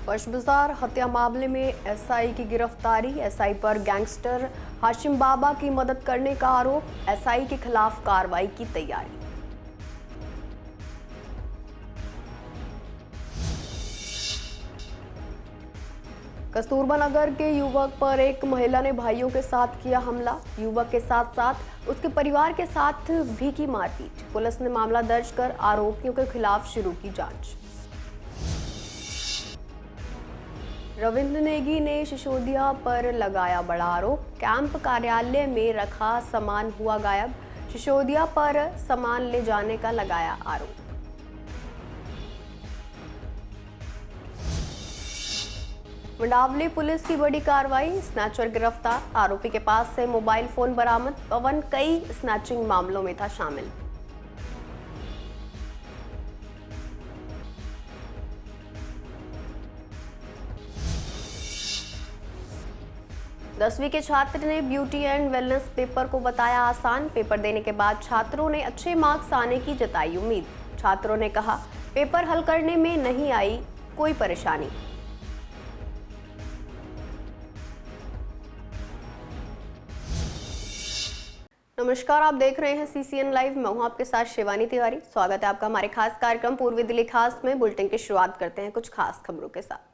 फर्श बाजार हत्या मामले में एसआई की गिरफ्तारी। एसआई पर गैंगस्टर हाशिम बाबा की मदद करने का आरोप। एसआई के खिलाफ कार्रवाई की तैयारी। कस्तूरबा नगर के युवक पर एक महिला ने भाइयों के साथ किया हमला। युवक के साथ साथ उसके परिवार के साथ भी की मारपीट। पुलिस ने मामला दर्ज कर आरोपियों के खिलाफ शुरू की जांच। रविंद्र नेगी ने सिसोदिया पर लगाया बड़ा आरोप। कैंप कार्यालय में रखा सामान हुआ गायब। सिसोदिया पर सामान ले जाने का लगाया आरोप। मंडावली पुलिस की बड़ी कार्रवाई। स्नैचर गिरफ्तार। आरोपी के पास से मोबाइल फोन बरामद। पवन कई स्नैचिंग मामलों में था शामिल। दसवीं के छात्र ने ब्यूटी एंड वेलनेस पेपर को बताया आसान। पेपर देने के बाद छात्रों ने अच्छे मार्क्स आने की जताई उम्मीद। छात्रों ने कहा पेपर हल करने में नहीं आई कोई परेशानी। नमस्कार, आप देख रहे हैं सीसीएन लाइव। मैं हूं आपके साथ शिवानी तिवारी। स्वागत है आपका हमारे खास कार्यक्रम पूर्वी दिल्ली खास में। बुलेटिन की शुरुआत करते हैं कुछ खास खबरों के साथ।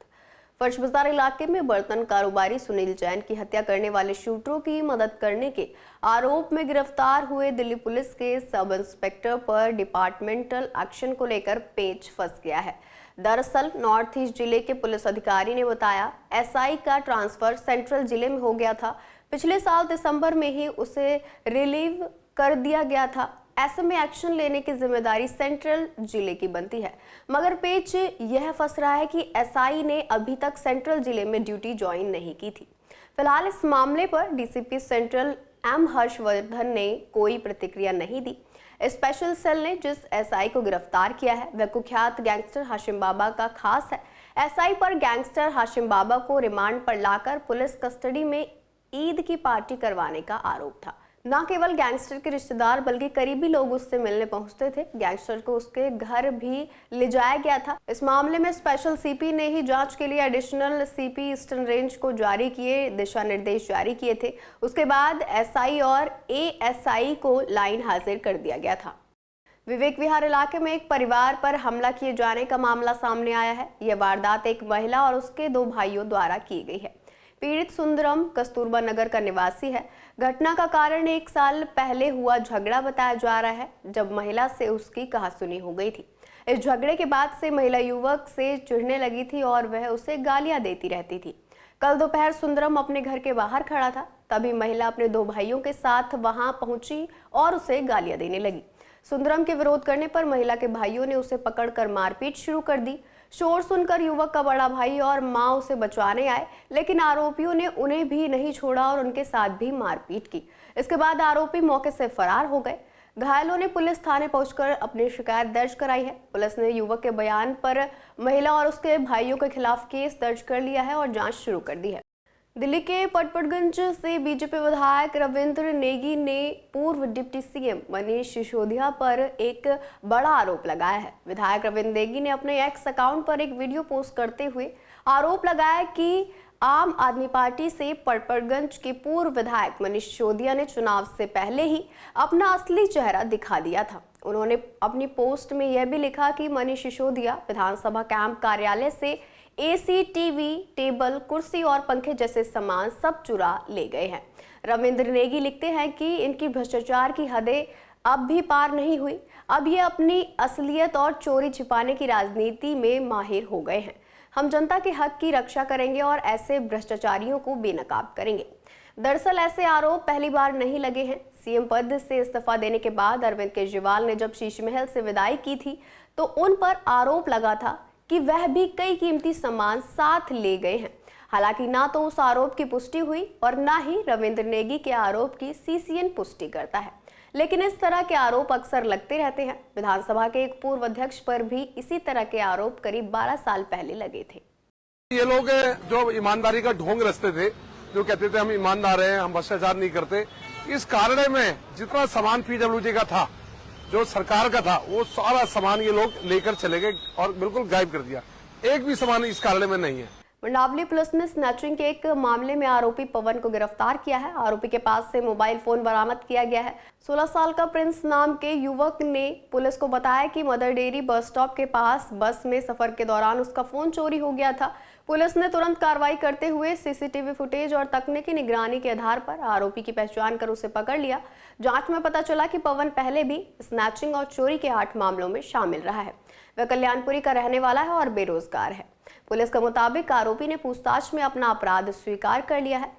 फर्श बाजार इलाके में बर्तन कारोबारी सुनील जैन की हत्या करने वाले शूटरों की मदद करने के आरोप में गिरफ्तार हुए दिल्ली पुलिस के सब इंस्पेक्टर पर डिपार्टमेंटल एक्शन को लेकर पेच फंस गया है। दरअसल नॉर्थ ईस्ट जिले के पुलिस अधिकारी ने बताया एसआई का ट्रांसफर सेंट्रल जिले में हो गया था। पिछले साल दिसंबर में ही उसे रिलीव कर दिया गया था। ऐसे में एक्शन लेने की जिम्मेदारी सेंट्रल जिले की बनती है, मगर पेच यह फंस रहा है कि एसआई ने अभी तक सेंट्रल जिले में ड्यूटी ज्वाइन नहीं की थी। फिलहाल इस मामले पर डीसीपी सेंट्रल एम हर्षवर्धन ने कोई प्रतिक्रिया नहीं दी। स्पेशल सेल ने जिस एसआई को गिरफ्तार किया है वह कुख्यात गैंगस्टर हाशिम बाबा का खास है। एसआई पर गैंगस्टर हाशिम बाबा को रिमांड पर लाकर पुलिस कस्टडी में ईद की पार्टी करवाने का आरोप था। न केवल गैंगस्टर के रिश्तेदार बल्कि करीबी लोग उससे मिलने पहुंचते थे। गैंगस्टर को उसके घर भी ले जाया गया था। इस मामले में स्पेशल सीपी ने ही जांच के लिए एडिशनल सीपी ईस्टर्न रेंज को जारी किए दिशा निर्देश जारी किए थे। उसके बाद एसआई और एएसआई को लाइन हाजिर कर दिया गया था। विवेक विहार इलाके में एक परिवार पर हमला किए जाने का मामला सामने आया है। यह वारदात एक महिला और उसके 2 भाइयों द्वारा की गई है। पीड़ित सुंदरम कस्तूरबा नगर का निवासी है। घटना का कारण 1 साल पहले हुआ झगड़ा बताया जा रहा है, जब महिला से उसकी कहासुनी हो गई थी। इस झगड़े के बाद से महिला युवक से चिढ़ने लगी थी और वह उसे गालियां देती रहती थी। कल दोपहर सुंदरम अपने घर के बाहर खड़ा था, तभी महिला अपने 2 भाइयों के साथ वहां पहुंची और उसे गालियां देने लगी। सुंदरम के विरोध करने पर महिला के भाइयों ने उसे पकड़कर मारपीट शुरू कर दी। शोर सुनकर युवक का बड़ा भाई और मां उसे बचाने आए, लेकिन आरोपियों ने उन्हें भी नहीं छोड़ा और उनके साथ भी मारपीट की। इसके बाद आरोपी मौके से फरार हो गए। घायलों ने पुलिस थाने पहुंचकर अपनी शिकायत दर्ज कराई है। पुलिस ने युवक के बयान पर महिला और उसके भाइयों के खिलाफ केस दर्ज कर लिया है और जांच शुरू कर दी है। दिल्ली के पटपड़गंज से बीजेपी विधायक रविंद्र नेगी ने पूर्व डिप्टी सीएम मनीष सिसोदिया पर एक बड़ा आरोप लगाया है। विधायक रविंद्र नेगी ने अपने एक्स अकाउंट पर एक वीडियो पोस्ट करते हुए आरोप लगाया कि आम आदमी पार्टी से पटपड़गंज के पूर्व विधायक मनीष सिसोदिया ने चुनाव से पहले ही अपना असली चेहरा दिखा दिया था। उन्होंने अपनी पोस्ट में यह भी लिखा कि मनीष सिसोदिया विधानसभा कैंप कार्यालय से एसी, टीवी, टेबल, कुर्सी और पंखे जैसे सामान सब चुरा ले गए हैं। रविंद्र नेगी लिखते हैं कि इनकी भ्रष्टाचार की हदें अब भी पार नहीं हुई। अब ये अपनी असलियत और चोरी छिपाने की राजनीति में माहिर हो गए हैं। हम जनता के हक की रक्षा करेंगे और ऐसे भ्रष्टाचारियों को बेनकाब करेंगे। दरअसल ऐसे आरोप पहली बार नहीं लगे हैं। सीएम पद से इस्तीफा देने के बाद अरविंद केजरीवाल ने जब शीश महल से विदाई की थी तो उन पर आरोप लगा था कि वह भी कई कीमती सामान साथ ले गए हैं। हालांकि ना तो उस आरोप की पुष्टि हुई और ना ही रविंद्र नेगी के आरोप की सीसीएन पुष्टि करता है, लेकिन इस तरह के आरोप अक्सर लगते रहते हैं। विधानसभा के एक पूर्व अध्यक्ष पर भी इसी तरह के आरोप करीब 12 साल पहले लगे थे। ये लोग जो ईमानदारी का ढोंग रचते थे, जो कहते थे हम ईमानदार हैं, हम भ्रष्टाचार नहीं करते, इस कारण में जितना सामान पीडब्ल्यूडी का था, जो सरकार का था, वो सारा सामान ये लोग लेकर चले गए और बिल्कुल गायब कर दिया। एक भी सामान इस कार्यालय में नहीं है। मंडावली पुलिस ने स्नैचिंग के एक मामले में आरोपी पवन को गिरफ्तार किया है। आरोपी के पास से मोबाइल फोन बरामद किया गया है। 16 साल का प्रिंस नाम के युवक ने पुलिस को बताया कि मदर डेयरी बस स्टॉप के पास बस में सफर के दौरान उसका फोन चोरी हो गया था। पुलिस ने तुरंत कार्रवाई करते हुए सीसीटीवी फुटेज और तकनीकी निगरानी के आधार पर आरोपी की पहचान कर उसे पकड़ लिया। जांच में पता चला कि पवन पहले भी स्नैचिंग और चोरी के 8 मामलों में शामिल रहा है। वह कल्याणपुरी का रहने वाला है और बेरोजगार है। पुलिस के मुताबिक आरोपी ने पूछताछ में अपना अपराध स्वीकार कर लिया है।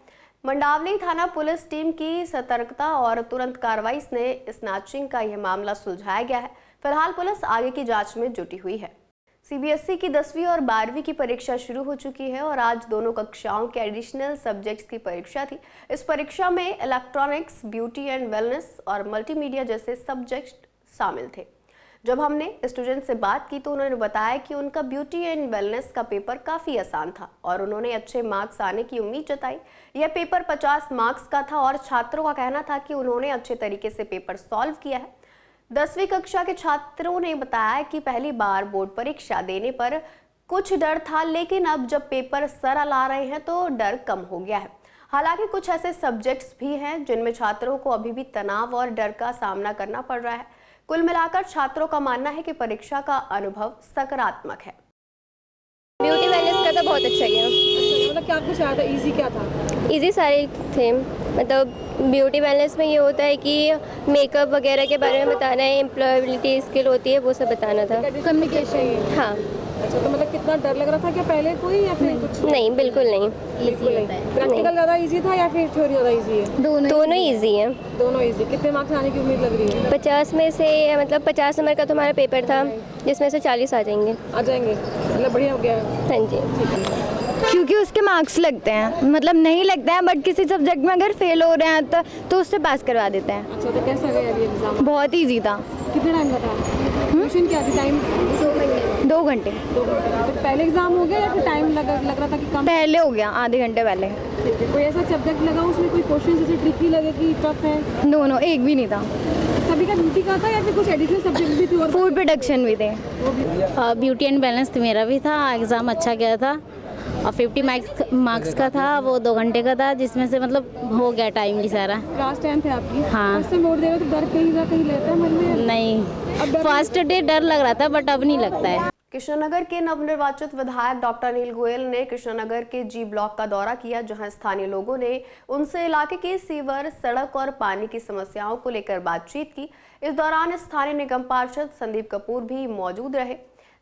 मंडावली थाना पुलिस टीम की सतर्कता और तुरंत कार्रवाई से स्नैचिंग का यह मामला सुलझाया गया है। फिलहाल पुलिस आगे की जांच में जुटी हुई है। सीबीएसई की 10वीं और 12वीं की परीक्षा शुरू हो चुकी है और आज दोनों कक्षाओं के एडिशनल सब्जेक्ट्स की परीक्षा थी। इस परीक्षा में इलेक्ट्रॉनिक्स, ब्यूटी एंड वेलनेस और मल्टीमीडिया जैसे सब्जेक्ट शामिल थे। जब हमने स्टूडेंट से बात की तो उन्होंने बताया कि उनका ब्यूटी एंड वेलनेस का पेपर काफ़ी आसान था और उन्होंने अच्छे मार्क्स आने की उम्मीद जताई। यह पेपर 50 मार्क्स का था और छात्रों का कहना था कि उन्होंने अच्छे तरीके से पेपर सॉल्व किया है। 10वीं कक्षा के छात्रों ने बताया कि पहली बार बोर्ड परीक्षा देने पर कुछ डर था, लेकिन अब जब पेपर सरल आ रहे हैं तो डर कम हो गया है। हालांकि कुछ ऐसे सब्जेक्ट्स भी हैं जिनमें छात्रों को अभी भी तनाव और डर का सामना करना पड़ रहा है। कुल मिलाकर छात्रों का मानना है कि परीक्षा का अनुभव सकारात्मक है। ब्यूटी वेलनेस का तो बहुत अच्छा गया। मतलब क्या कुछ आया था? इजी क्या था? इजी सारे थे। मतलब ब्यूटी वेलनेस में ये होता है कि मेकअप वगैरह के बारे में बताना है, एम्प्लॉयबिलिटी स्किल होती है, वो सब बताना था। कम्युनिकेशन। हाँ। अच्छा, तो मतलब कितना डर लग रहा था क्या पहले कोई या फिर कुछ? नहीं, बिल्कुल नहीं। बिल्कुल नहीं। प्रैक्टिकल ज़्यादा इजी था या फिर थ्योरी ज़्यादा इजी है? दोनों इजी हैं। दोनों इजी। कितने मार्क्स आने की उम्मीद लग रही है? 50 में से मतलब 50 नंबर का तुम्हारा पेपर था, जिसमें से 40 आ जाएंगे। आ जाएंगे, मतलब बढ़िया हो गया। हाँ जी। क्योंकि उसके मार्क्स लगते हैं, मतलब नहीं लगते हैं बट किसी सब्जेक्ट में अगर फेल हो रहे हैं तो उससे पास करवा देते हैं। अच्छा, तो कैसा गया अभी एग्जाम? बहुत इजी था। कितने टाइम का था? ट्यूशन क्या थी टाइम? 2 घंटे। 2 घंटे। तो पहले एग्जाम हो गया या फिर टाइम लग रहा था कि कम? पहले हो गया, आधे घंटे पहले। ठीक है। कोई ऐसा सब्जेक्ट लगा उसमें कोई क्वेश्चन जैसे ट्रिकी लगे कि टफ है? नो, एक भी नहीं था। सभी का ब्यूटी का था या फिर कुछ एडिशनल सब्जेक्ट भी थे? और फूड प्रोडक्शन भी थे। ब्यूटी एंड बैलेंस मेरा भी था। एग्ज़ाम अच्छा गया था और 50 मार्क्स का था। वो 2 घंटे का था, जिसमें से मतलब हो गया टाइम भी सारा। क्लास 10 है आपकी? हाँ। फर्स्ट टाइम वोट दे रहे हो तो डर कहीं लेता है मन में? नहीं, फर्स्ट डे डर लग रहा था बट अब नहीं लगता है। कृष्णनगर के नवनिर्वाचित विधायक डॉक्टर अनिल गोयल ने कृष्णनगर के जी ब्लॉक का दौरा किया, जहां स्थानीय लोगों ने उनसे इलाके के सीवर, सड़क और पानी की समस्याओं को लेकर बातचीत की। इस दौरान स्थानीय निगम पार्षद संदीप कपूर भी मौजूद रहे।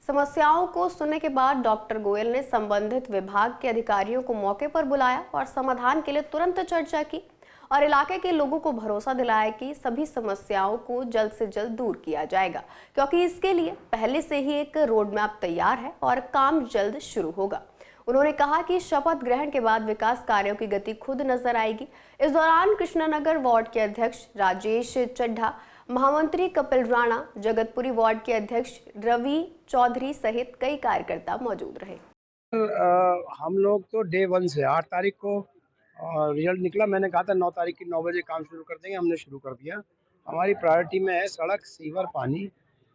समस्याओं को सुनने के बाद डॉक्टर गोयल ने संबंधित विभाग के अधिकारियों को मौके पर बुलाया और समाधान के लिए तुरंत चर्चा की और इलाके के लोगों को भरोसा दिलाया कि सभी समस्याओं को जल्द से जल्द दूर किया जाएगा, क्योंकि इसके लिए पहले से ही एक रोड मैप तैयार है और काम जल्द शुरू होगा। उन्होंने कहा कि शपथ ग्रहण के बाद विकास कार्यों की गति खुद नजर आएगी। इस दौरान कृष्णनगर वार्ड के अध्यक्ष राजेश चड्ढा, महामंत्री कपिल राणा, जगतपुरी वार्ड के अध्यक्ष रवि चौधरी सहित कई कार्यकर्ता मौजूद रहे। हम लोग तो डे 1 से 8 तारीख को रिजल्ट निकला। मैंने कहा था 9 तारीख की 9 बजे काम शुरू कर देंगे, हमने शुरू कर दिया। हमारी प्रायोरिटी में है सड़क, सीवर, पानी,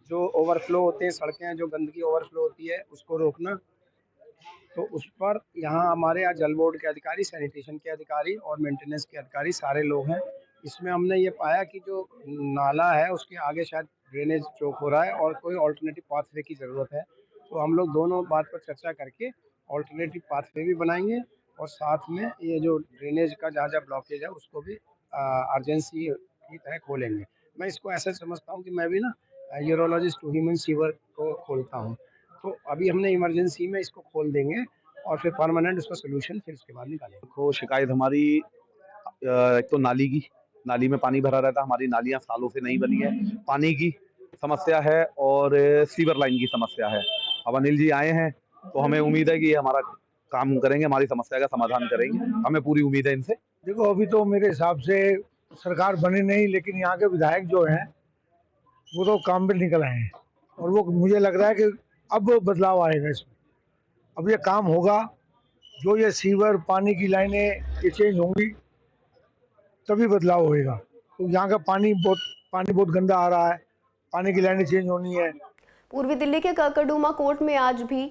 जो ओवरफ्लो होते हैं सड़कें, जो गंदगी ओवरफ्लो होती है उसको रोकना। तो उस पर यहाँ हमारे यहाँ जल बोर्ड के अधिकारी, सैनिटेशन के अधिकारी और मेंटेनेंस के अधिकारी सारे लोग हैं। इसमें हमने ये पाया कि जो नाला है उसके आगे शायद ड्रेनेज चौक हो रहा है और कोई ऑल्टरनेटिव पाथवे की ज़रूरत है। तो हम लोग दोनों बात पर चर्चा करके ऑल्टरनेटिव पाथवे भी बनाएंगे और साथ में ये जो ड्रेनेज का जहाँ जहाँ ब्लॉकेज है उसको भी अर्जेंसी की तरह खोलेंगे। मैं इसको ऐसे समझता हूँ कि मैं भी ना यूरोलॉजिस्ट टू ह्यूमन सीवर को खोलता हूँ। तो अभी हमने इमरजेंसी में इसको खोल देंगे और फिर परमानेंट उसका सोल्यूशन फिर उसके बाद निकालेंगे। देखो, शिकायत हमारी एक तो नाली में पानी भरा रहता है। हमारी नालियाँ सालों से नहीं बनी है, पानी की समस्या है और सीवर लाइन की समस्या है। अब अनिल जी आए हैं तो हमें उम्मीद है कि ये हमारा काम करेंगे, हमारी समस्या का समाधान करेंगे। हमें पूरी उम्मीद है इनसे। देखो, अभी तो मेरे हिसाब से सरकार बनी नहीं, लेकिन यहाँ के विधायक जो हैं वो तो काम पे निकल आए हैं और वो मुझे लग रहा है कि अब बदलाव आएगा इसमें। अब ये काम होगा, जो ये सीवर, पानी की लाइनें ये चेंज होंगी तभी बदलाव होएगा। तो यहाँ का पानी बहुत गंदा आ रहा है, पानी की लाइनें चेंज होनी है। पूर्वी दिल्ली के ककरडुमा कोर्ट में आज भी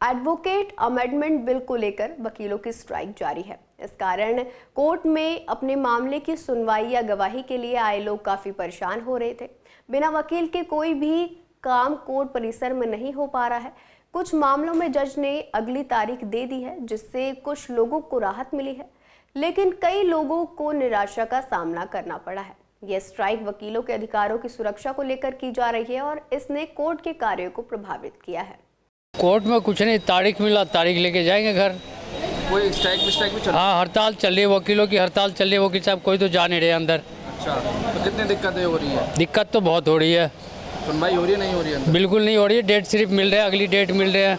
एडवोकेट अमेंडमेंट बिल को लेकर वकीलों की स्ट्राइक जारी है। इस कारण कोर्ट में अपने मामले की सुनवाई या गवाही के लिए आए लोग काफी परेशान हो रहे थे। बिना वकील के कोई भी काम कोर्ट परिसर में नहीं हो पा रहा है। कुछ मामलों में जज ने अगली तारीख दे दी है, जिससे कुछ लोगों को राहत मिली है, लेकिन कई लोगों को निराशा का सामना करना पड़ा है। यह स्ट्राइक वकीलों के अधिकारों की सुरक्षा को लेकर की जा रही है और इसने कोर्ट के कार्यों को प्रभावित किया है। कोर्ट में कुछ नहीं, तारीख मिला, तारीख लेके जाएंगे घर। कोई स्ट्राइक भी चल रहा है? हाँ, हड़ताल चल रही है, वकीलों की हड़ताल चल रही है। वकील साहब कोई तो जा नहीं रहे अंदर। अच्छा, तो कितनी दिक्कतें हो रही है? दिक्कत तो बहुत हो रही है। सुनवाई हो रही है, नहीं हो रही है? बिल्कुल नहीं हो रही है। डेट सिर्फ मिल रहा है, अगली डेट मिल रही है।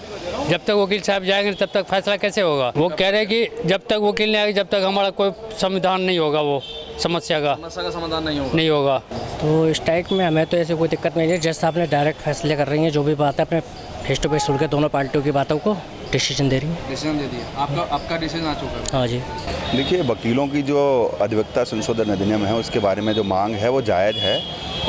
जब तक वकील साहब जाएंगे तब तक फैसला कैसे होगा? वो कह रहे हैं कि जब तक वकील नहीं आएगा जब तक हमारा कोई समाधान नहीं होगा, वो समस्या का समाधान नहीं होगा। तो स्ट्राइक में हमें तो ऐसे कोई दिक्कत नहीं है। जज साहब ने डायरेक्ट फैसले कर रही हैं, जो भी बात है अपने फेस टू फेस सुन के दोनों पार्टियों की बातों को डिसीजन दे रही है। डिसीजन दे दिया आपका डिसीजन आ चुका है? हाँ जी। देखिए, वकीलों की जो अधिवक्ता संशोधन अधिनियम है उसके बारे में जो मांग है वो जायज़ है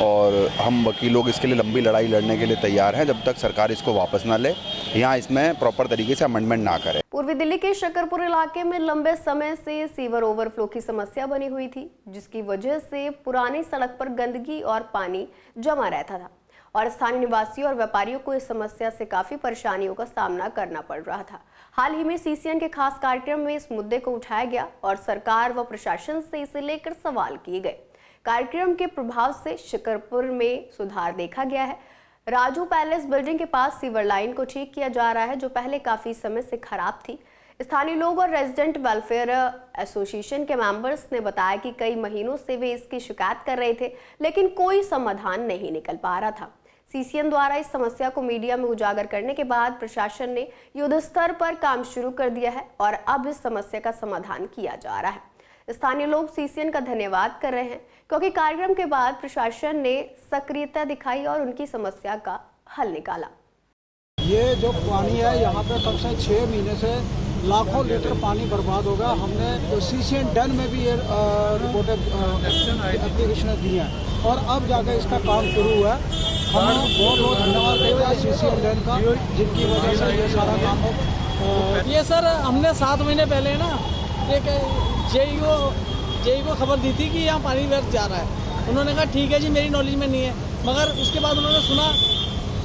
और हम वकील लोग इसके लिए लंबी लड़ाई लड़ने के लिए तैयार हैं जब तक सरकार इसको वापस ना ले, यहाँ इसमें प्रॉपर तरीके से अमेंडमेंट ना करे। पूर्वी दिल्ली के शकरपुर इलाके में लंबे समय से सीवर ओवरफ्लो की समस्या बनी हुई थी, जिसकी वजह से पुरानी सड़क पर गंदगी और पानी जमा रहता था और स्थानीय निवासियों और व्यापारियों को इस समस्या से काफी परेशानियों का सामना करना पड़ रहा था। हाल ही में सीसीएन के खास कार्यक्रम में इस मुद्दे को उठाया गया और सरकार व प्रशासन से इसे लेकर सवाल किए गए। कार्यक्रम के प्रभाव से शकरपुर में सुधार देखा गया है। राजू पैलेस बिल्डिंग के पास सीवर लाइन को ठीक किया जा रहा है, जो पहले काफी समय से खराब थी। स्थानीय लोग और रेजिडेंट वेलफेयर एसोसिएशन के मेंबर्स ने बताया कि कई महीनों से वे इसकी शिकायत कर रहे थे, लेकिन कोई समाधान नहीं निकल पा रहा था। सीसीएन द्वारा इस समस्या को मीडिया में उजागर करने के बाद प्रशासन ने युद्ध स्तर पर काम शुरू कर दिया है और अब इस समस्या का समाधान किया जा रहा है। स्थानीय लोग सीसीएन का धन्यवाद कर रहे हैं क्योंकि कार्यक्रम के बाद प्रशासन ने सक्रियता दिखाई और उनकी समस्या का हल निकाला। ये जो पानी है यहाँ पे कम से 6 महीने से लाखों लीटर पानी बर्बाद होगा। हमने सीसीएन डन में भी ये रिपोर्ट एप्लीकेशन दी है और अब जाकर इसका काम शुरू हुआ है। हम बहुत बहुत धन्यवाद देते हैं सीसीएन डन का, जिनकी वजह से ये सारा काम हो। ये सर हमने 7 महीने पहले ना एक जेई को खबर दी थी कि यहाँ पानी व्यर्थ जा रहा है। उन्होंने कहा ठीक है जी, मेरी नॉलेज में नहीं है, मगर उसके बाद उन्होंने सुना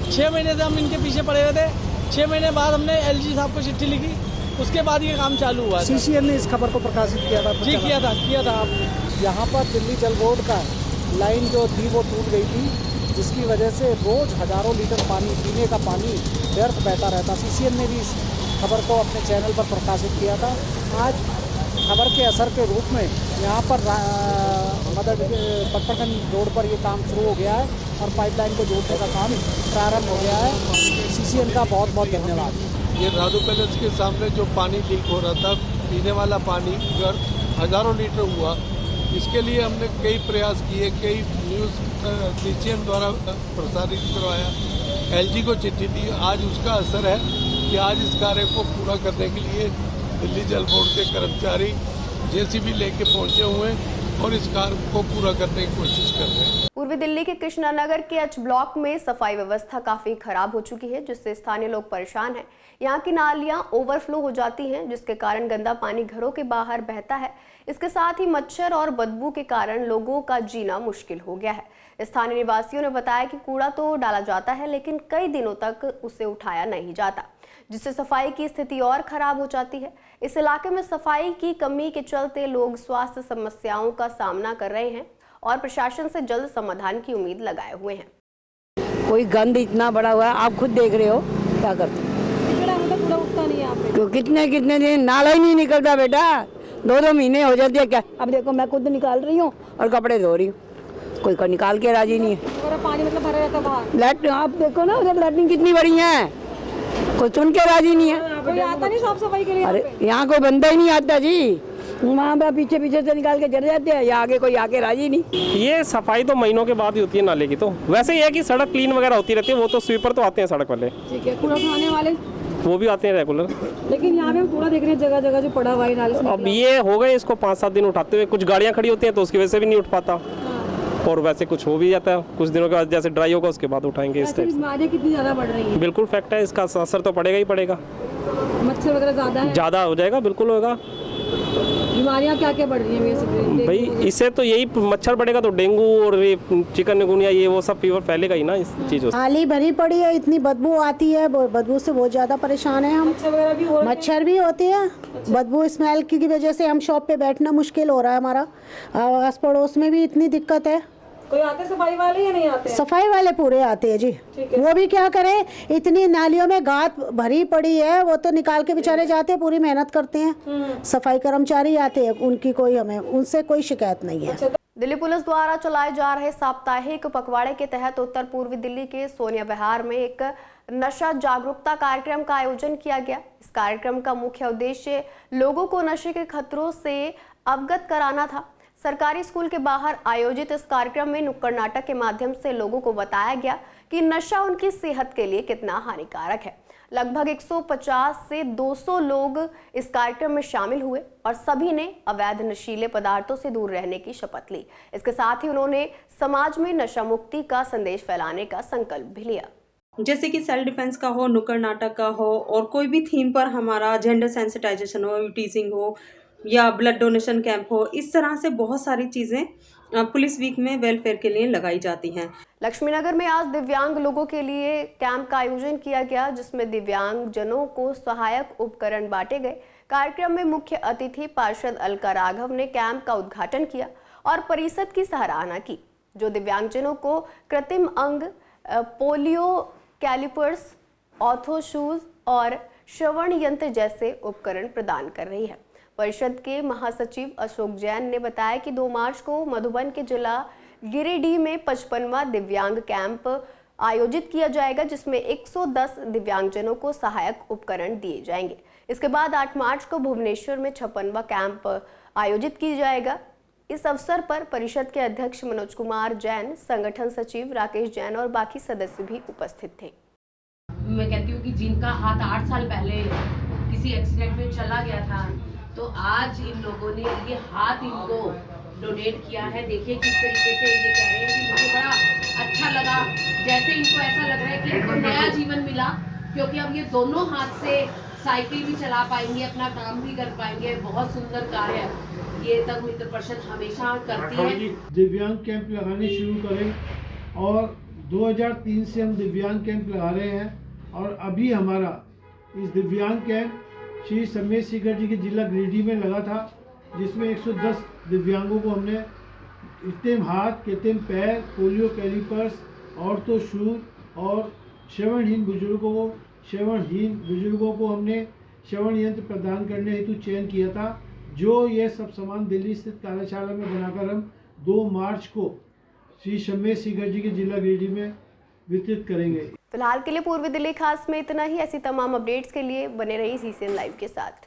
6 महीने से हम इनके पीछे पड़े हुए थे। 6 महीने बाद हमने एलजी साहब को चिट्ठी लिखी, उसके बाद ये काम चालू हुआ। सीसीएन ने इस खबर को प्रकाशित किया था? जी किया था। यहाँ पर दिल्ली जल बोर्ड का लाइन जो थी वो टूट गई थी, जिसकी वजह से रोज हजारों लीटर पानी, पीने का पानी व्यर्थ बहता रहता। सीसीएन ने भी इस खबर को अपने चैनल पर प्रकाशित किया था। आज खबर के असर के रूप में यहाँ पर पटपरगंज रोड पर ये काम शुरू हो गया है और पाइपलाइन को जोड़ने का काम प्रारंभ हो गया है। सीसीएन का बहुत बहुत धन्यवाद। ये राजू पैलेस के सामने जो पानी लीक हो रहा था, पीने वाला पानी हजारों लीटर हुआ, इसके लिए हमने कई प्रयास किए, कई न्यूज़ सीसीएन द्वारा प्रसारित करवाया, एलजी को चिट्ठी दी। आज उसका असर है कि आज इस कार्य को पूरा करने के लिए दिल्ली जल बोर्ड के कर्मचारी जेसीबी लेके पहुंचे हुए हैं और इस कार्य को पूरा करने की कोशिश कर रहे हैं। पूर्वी दिल्ली के कृष्णा नगर के एच ब्लॉक में सफाई व्यवस्था काफी खराब हो चुकी है, जिससे स्थानीय लोग परेशान हैं। यहाँ की नालियां ओवरफ्लो हो जाती हैं, जिसके कारण गंदा पानी घरों के बाहर बहता है। इसके साथ ही मच्छर और बदबू के कारण लोगों का जीना मुश्किल हो गया है। स्थानीय निवासियों ने बताया कि कूड़ा तो डाला जाता है, लेकिन कई दिनों तक उसे उठाया नहीं जाता, जिससे सफाई की स्थिति और खराब हो जाती है। इस इलाके में सफाई की कमी के चलते लोग स्वास्थ्य समस्याओं का सामना कर रहे हैं और प्रशासन से जल्द समाधान की उम्मीद लगाए हुए हैं। कोई गंद इतना बड़ा हुआ है, आप खुद देख रहे हो क्या करते कूड़ा उठता नहीं है। तो कितने दिन नाला ही नहीं निकलता बेटा, 2-2 महीने हो जाते हैं क्या। अब देखो मैं खुद निकाल रही हूँ और कपड़े धो रही हूँ, कोई निकाल के राजी नहीं है। और पानी मतलब भरा रहता बाहर। लैट आप देखो ना उधर लैट्रिन कितनी बड़ी है, कोई सुन के राजी नहीं है। कोई आता नहीं साफ सफाई के लिए? अरे यहाँ कोई बंदा ही नहीं आता जी, वहाँ पे पीछे से निकाल के जड़ जाते हैं, या आगे कोई आके राजी नहीं। ये सफाई तो महीनों के बाद ही होती है नाले की। तो वैसे ये है कि सड़क क्लीन वगैरह होती रहती है, वो तो स्वीपर तो आते हैं सड़क वाले। ठीक है, कूड़ा उठाने वाले वो भी आते हैं रेगुलर। लेकिन यहाँ पे हम कूड़ा देख रहे हैं जगह जगह जो पड़ा हुआ है नाले से। अब ये हो गए इसको 5-7 दिन उठाते हुए, कुछ गाड़ियाँ खड़ी होती हैं तो उसकी वजह से भी नहीं उठ पाता। और वैसे कुछ हो भी जाता है, कुछ दिनों के बाद जैसे ड्राई होगा उसके बाद उठाएंगे। इस टाइप बीमारियाँ कितनी ज़्यादा बढ़ रही हैं? बिल्कुल फैक्ट है, इसका असर तो पड़ेगा ही पड़ेगा। मच्छर वगैरह ज़्यादा है? ज़्यादा हो जाएगा, बिल्कुल होगा। बीमारियाँ क्या क्या बढ़ रही हैं भाई? इससे तो यही मच्छर बढ़ेगा तो डेंगू और ये चिकनगुनिया ये वो सब फीवर फैलेगा ही ना इस चीज़ों से। नाली भरी पड़ी है, इतनी बदबू आती है, बदबू से बहुत ज़्यादा परेशान है हम। मच्छर भी होते हैं, बदबू स्मेल की वजह से हम शॉप पे बैठना मुश्किल हो रहा है हमारा। आस पड़ोस में भी इतनी दिक्कत है। कोई आते सफाई वाले या नहीं आते? सफाई वाले पूरे आते हैं जी। वो भी क्या करें, इतनी नालियों में गाद भरी पड़ी है, वो तो निकाल के बेचारे जाते हैं, पूरी मेहनत करते हैं। सफाई कर्मचारी आते हैं, उनकी कोई हमें उनसे कोई शिकायत नहीं है। दिल्ली पुलिस द्वारा चलाए जा रहे साप्ताहिक पखवाड़े के तहत उत्तर पूर्वी दिल्ली के सोनिया विहार में एक नशा जागरूकता कार्यक्रम का आयोजन किया गया। इस कार्यक्रम का मुख्य उद्देश्य लोगों को नशे के खतरों से अवगत कराना था। सरकारी स्कूल के बाहर आयोजित इस कार्यक्रम में नुक्कड़ नाटक के माध्यम से लोगों को बताया गया कि नशा उनकी सेहत के लिए कितना हानिकारक है। लगभग 150 से 200 लोग इस कार्यक्रम में शामिल हुए और सभी ने अवैध नशीले पदार्थों से दूर रहने की शपथ ली। इसके साथ ही उन्होंने समाज में नशा मुक्ति का संदेश फैलाने का संकल्प भी लिया। जैसे कि सेल्फ डिफेंस का हो, नुक्कड़ नाटक का हो और कोई भी थीम पर हमारा जेंडर सेंसिटाइजेशन हो, टीजिंग हो या ब्लड डोनेशन कैंप हो, इस तरह से बहुत सारी चीज़ें पुलिस वीक में वेलफेयर के लिए लगाई जाती हैं। लक्ष्मीनगर में आज दिव्यांग लोगों के लिए कैंप का आयोजन किया गया, जिसमें दिव्यांग जनों को सहायक उपकरण बांटे गए। कार्यक्रम में मुख्य अतिथि पार्षद अलका राघव ने कैंप का उद्घाटन किया और परिषद की सराहना की, जो दिव्यांगजनों को कृत्रिम अंग, पोलियो कैलिपर्स, ऑर्थो शूज और श्रवण यंत्र जैसे उपकरण प्रदान कर रही है। परिषद के महासचिव अशोक जैन ने बताया कि 2 मार्च को मधुबन के जिला गिरिडीह में 55वां दिव्यांग कैंप आयोजित किया जाएगा, जिसमें 110 दिव्यांगजनों को सहायक उपकरण दिए जाएंगे। इसके बाद 8 मार्च को भुवनेश्वर में 56वां कैंप आयोजित किया जाएगा। इस अवसर पर परिषद के अध्यक्ष मनोज कुमार जैन, संगठन सचिव राकेश जैन और बाकी सदस्य भी उपस्थित थे। मैं कहती हूँ कि जिनका हाथ 8 साल पहले किसी एक्सीडेंट में चला गया था, तो आज इन लोगों ने ये हाथ इनको डोनेट किया है। देखिए किस तरीके से ये कह रहे हैं कि मुझे बड़ा अच्छा लगा, जैसे इनको ऐसा लग रहा है कि इनको नया जीवन मिला, क्योंकि अब ये दोनों हाथ से साइकिल भी चला पाएंगे, अपना काम भी कर पाएंगे। बहुत सुंदर कार्य है ये, तब मित्र परिषद हमेशा करती है। दिव्यांग कैंप लगाने शुरू करें और 2003 से हम दिव्यांग कैंप लगा रहे हैं और अभी हमारा इस दिव्यांग कैंप श्री समेश सीकर जी के जिला गिरिडीह में लगा था, जिसमें 110 दिव्यांगों को हमने कृत्रिम हाथ, कृत्रिम पैर, पोलियो कैलिपर्स, ऑर्थो शूज और श्रवणहीन बुजुर्गों को हमने श्रवण यंत्र प्रदान करने हेतु चयन किया था, जो ये सब सामान दिल्ली स्थित कार्यशाला में बनाकर हम 2 मार्च को श्री समेश सीकर जी के जिला गिरिडीह में वितरित करेंगे। फिलहाल के लिए पूर्वी दिल्ली खास में इतना ही। ऐसी तमाम अपडेट्स के लिए बने रहिए CCN लाइव के साथ।